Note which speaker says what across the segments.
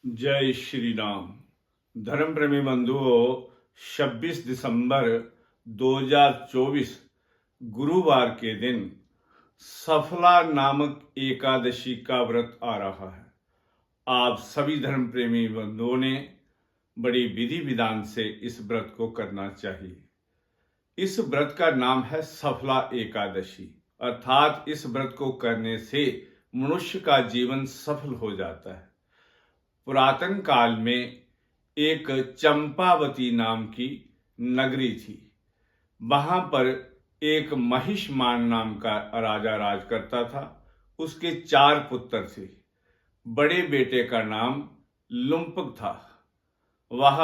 Speaker 1: जय श्री राम। धर्म प्रेमी बंधुओं, 26 दिसंबर 2024 गुरुवार के दिन सफला नामक एकादशी का व्रत आ रहा है। आप सभी धर्म प्रेमी बंधुओं ने बड़ी विधि विधान से इस व्रत को करना चाहिए। इस व्रत का नाम है सफला एकादशी, अर्थात इस व्रत को करने से मनुष्य का जीवन सफल हो जाता है। पुरातन काल में एक चंपावती नाम की नगरी थी। वहां पर एक महिषमान नाम का राजा राज करता था। उसके 4 पुत्र थे। बड़े बेटे का नाम लुम्पक था। वह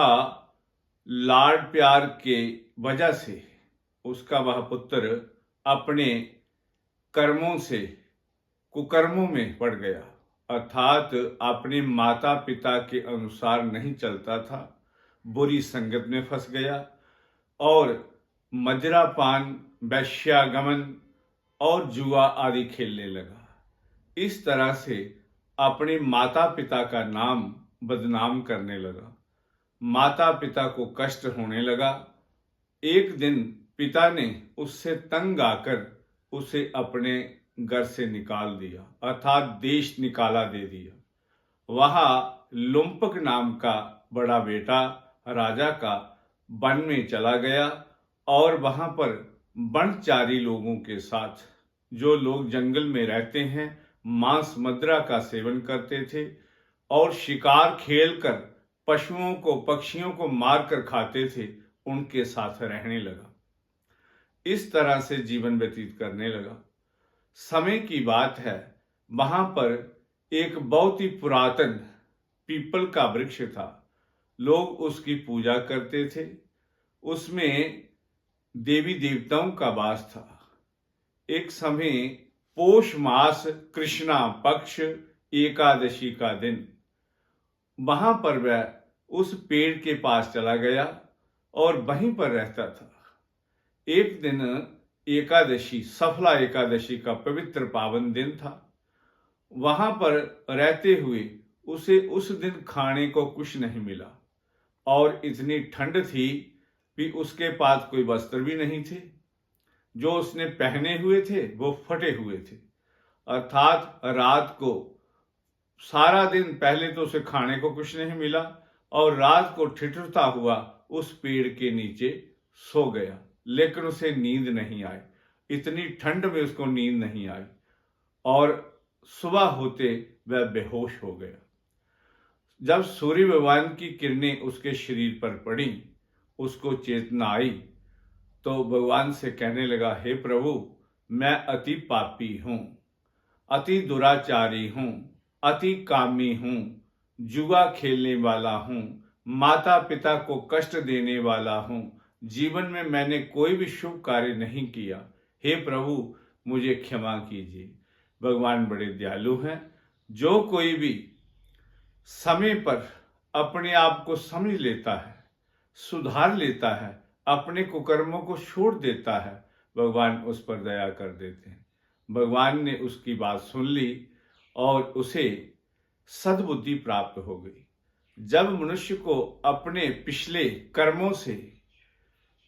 Speaker 1: लाड प्यार के वजह से उसका वह पुत्र अपने कर्मों से कुकर्मों में पड़ गया, अर्थात अपने माता पिता के अनुसार नहीं चलता था, बुरी संगत में फंस गया और मदिरापान, वैश्यागमन और जुआ आदि खेलने लगा। इस तरह से अपने माता पिता का नाम बदनाम करने लगा। माता पिता को कष्ट होने लगा। एक दिन पिता ने उससे तंग आकर उसे अपने घर से निकाल दिया, अर्थात देश निकाला दे दिया। वहां लुम्पक नाम का बड़ा बेटा राजा का वन में चला गया और वहां पर वनचारी लोगों के साथ, जो लोग जंगल में रहते हैं, मांस मदिरा का सेवन करते थे और शिकार खेलकर पशुओं को, पक्षियों को मारकर खाते थे, उनके साथ रहने लगा। इस तरह से जीवन व्यतीत करने लगा। समय की बात है, वहां पर एक बहुत ही पुरातन पीपल का वृक्ष था। लोग उसकी पूजा करते थे। उसमें देवी देवताओं का वास था। एक समय पोष मास कृष्णा पक्ष एकादशी का दिन वहां पर वह उस पेड़ के पास चला गया और वहीं पर रहता था। एक दिन एकादशी, सफला एकादशी का पवित्र पावन दिन था। वहां पर रहते हुए उसे उस दिन खाने को कुछ नहीं मिला और इतनी ठंड थी कि उसके पास कोई वस्त्र भी नहीं थे। जो उसने पहने हुए थे वो फटे हुए थे, अर्थात रात को सारा दिन पहले तो उसे खाने को कुछ नहीं मिला और रात को ठिठुरता हुआ उस पेड़ के नीचे सो गया, लेकिन उसे नींद नहीं आई। इतनी ठंड में उसको नींद नहीं आई और सुबह होते वह बेहोश हो गया। जब सूर्य भगवान की किरणें उसके शरीर पर पड़ी, उसको चेतना आई तो भगवान से कहने लगा, हे प्रभु, मैं अति पापी हूं, अति दुराचारी हूं, अति कामी हूं, जुआ खेलने वाला हूं, माता पिता को कष्ट देने वाला हूं, जीवन में मैंने कोई भी शुभ कार्य नहीं किया। हे प्रभु, मुझे क्षमा कीजिए। भगवान बड़े दयालु हैं। जो कोई भी समय पर अपने आप को समझ लेता है, सुधार लेता है, अपने कुकर्मों को छोड़ देता है, भगवान उस पर दया कर देते हैं। भगवान ने उसकी बात सुन ली और उसे सद्बुद्धि प्राप्त हो गई। जब मनुष्य को अपने पिछले कर्मों से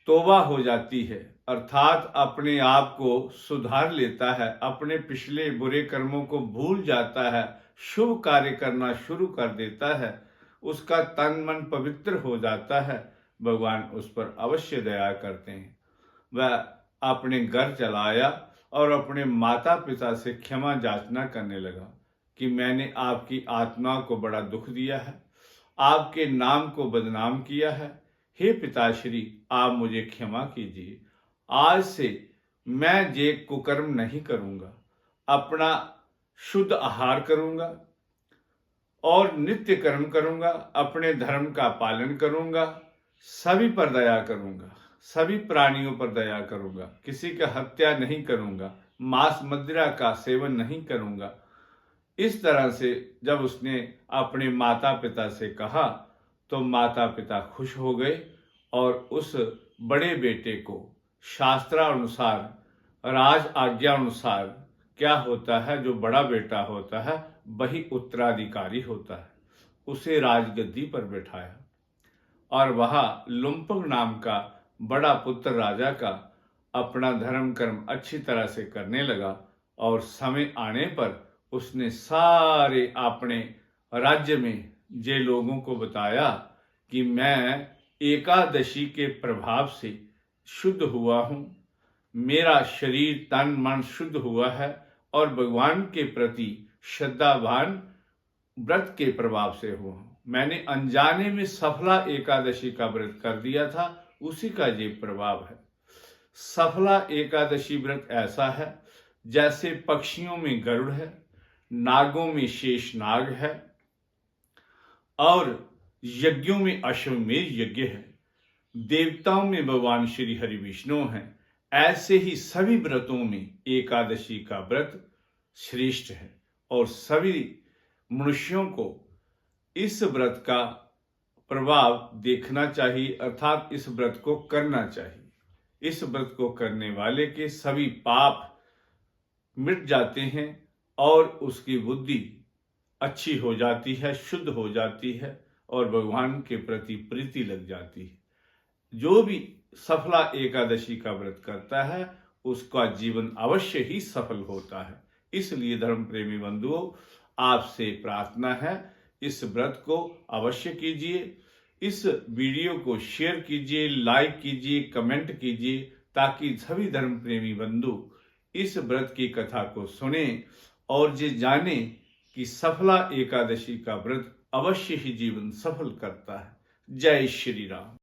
Speaker 1: तौबा हो जाती है, अर्थात अपने आप को सुधार लेता है, अपने पिछले बुरे कर्मों को भूल जाता है, शुभ कार्य करना शुरू कर देता है, उसका तन मन पवित्र हो जाता है, भगवान उस पर अवश्य दया करते हैं। वह अपने घर चला आया और अपने माता पिता से क्षमा याचना करने लगा कि मैंने आपकी आत्मा को बड़ा दुख दिया है, आपके नाम को बदनाम किया है। हे पिताश्री, आप मुझे क्षमा कीजिए। आज से मैं ये कुकर्म नहीं करूंगा, अपना शुद्ध आहार करूंगा और नित्य कर्म करूंगा, अपने धर्म का पालन करूंगा, सभी पर दया करूंगा, सभी प्राणियों पर दया करूंगा, किसी का हत्या नहीं करूंगा, मांस मदिरा का सेवन नहीं करूंगा। इस तरह से जब उसने अपने माता पिता से कहा तो माता पिता खुश हो गए और उस बड़े बेटे को शास्त्रानुसार, राज आज्ञा अनुसार क्या होता है, जो बड़ा बेटा होता है वही उत्तराधिकारी होता है। उसे राजगद्दी पर बैठाया और वह लुम्पंग नाम का बड़ा पुत्र राजा का अपना धर्म कर्म अच्छी तरह से करने लगा। और समय आने पर उसने सारे अपने राज्य में जे लोगों को बताया कि मैं एकादशी के प्रभाव से शुद्ध हुआ हूँ, मेरा शरीर तन मन शुद्ध हुआ है और भगवान के प्रति श्रद्धावान व्रत के प्रभाव से हुआ हूँ। मैंने अनजाने में सफला एकादशी का व्रत कर दिया था, उसी का ये प्रभाव है। सफला एकादशी व्रत ऐसा है जैसे पक्षियों में गरुड़ है, नागों में शेष नाग है और यज्ञों में अश्वमेध यज्ञ है, देवताओं में भगवान श्री हरि विष्णु हैं। ऐसे ही सभी व्रतों में एकादशी का व्रत श्रेष्ठ है और सभी मनुष्यों को इस व्रत का प्रभाव देखना चाहिए, अर्थात इस व्रत को करना चाहिए। इस व्रत को करने वाले के सभी पाप मिट जाते हैं और उसकी बुद्धि अच्छी हो जाती है, शुद्ध हो जाती है और भगवान के प्रति प्रीति लग जाती है। जो भी सफला एकादशी का व्रत करता है उसका जीवन अवश्य ही सफल होता है। इसलिए धर्म प्रेमी बंधुओं, आपसे प्रार्थना है इस व्रत को अवश्य कीजिए। इस वीडियो को शेयर कीजिए, लाइक कीजिए, कमेंट कीजिए, ताकि सभी धर्म प्रेमी बंधु इस व्रत की कथा को सुने और ये जाने कि सफला एकादशी का व्रत अवश्य ही जीवन सफल करता है। जय श्री राम।